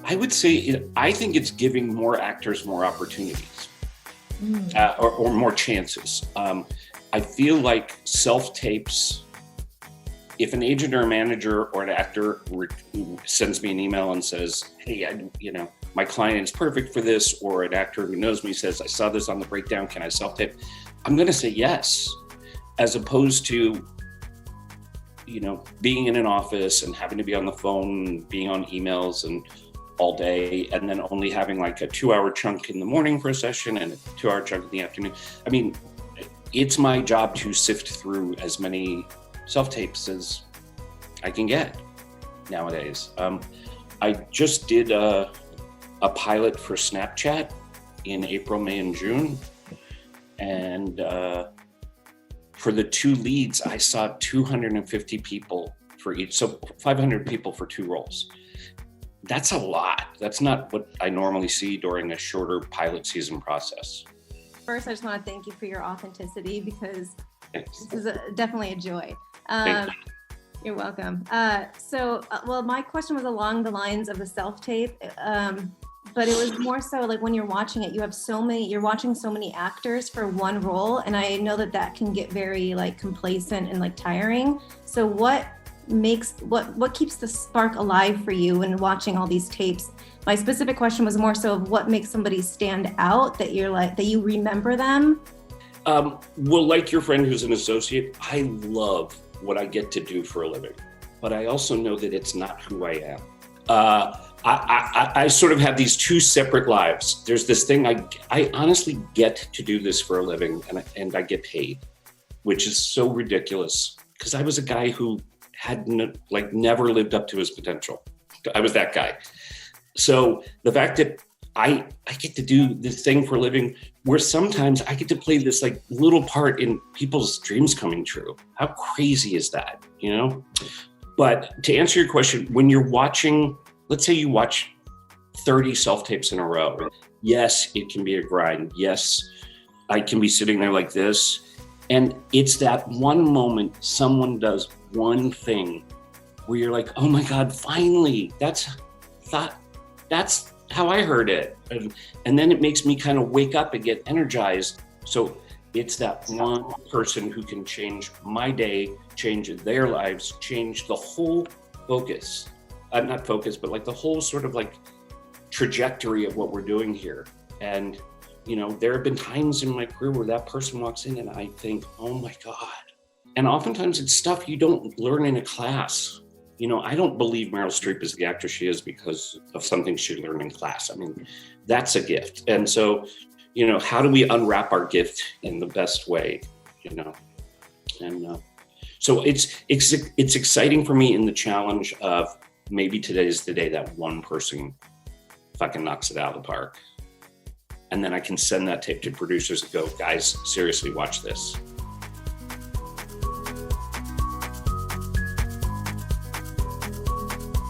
I would say, I think it's giving more actors more opportunities or more chances. I feel like self-tapes, if an agent or a manager or an actor sends me an email and says, hey, my client is perfect for this, or an actor who knows me says, I saw this on the breakdown, can I self-tape? I'm going to say yes, as opposed to, being in an office and having to be on the phone, being on emails and all day, and then only having like a 2-hour chunk in the morning for a session and a 2-hour chunk in the afternoon. I mean, it's my job to sift through as many self-tapes as I can get nowadays. I just did a pilot for Snapchat in April, May, and June. And for the 2 leads, I saw 250 people for each, so 500 people for 2 roles. That's a lot. That's not what I normally see during a shorter pilot season process. First, I just want to thank you for your authenticity, because Thanks. this is definitely a joy. Thank you. You're welcome. Well, my question was along the lines of the self-tape, but it was more so like when you're watching it, you're watching so many actors for one role. And I know that can get very like complacent and like tiring. So what keeps the spark alive for you when watching all these tapes? My specific question was more so of what makes somebody stand out, that you remember them. Well, like your friend who's an associate, I love what I get to do for a living, but I also know that it's not who I am. I sort of have these 2 separate lives. There's this thing, I honestly get to do this for a living, and I get paid, which is so ridiculous, because I was a guy who had never lived up to his potential. I was that guy. So the fact that I get to do this thing for a living, where sometimes I get to play this like little part in people's dreams coming true. How crazy is that, But to answer your question, when you're watching, let's say you watch 30 self-tapes in a row, yes, it can be a grind. Yes, I can be sitting there like this. And it's that one moment someone does one thing where you're like, oh my God, finally, that's how I heard it. And then it makes me kind of wake up and get energized. So it's that one person who can change my day, change their lives, change the whole focus. Not focus, but like the whole sort of like trajectory of what we're doing here. And, there have been times in my career where that person walks in and I think, oh my God. And oftentimes it's stuff you don't learn in a class. I don't believe Meryl Streep is the actress she is because of something she learned in class. I mean, that's a gift. And so, how do we unwrap our gift in the best way, And so it's exciting for me in the challenge of maybe today's the day that one person fucking knocks it out of the park. And then I can send that tape to producers and go, guys, seriously, watch this.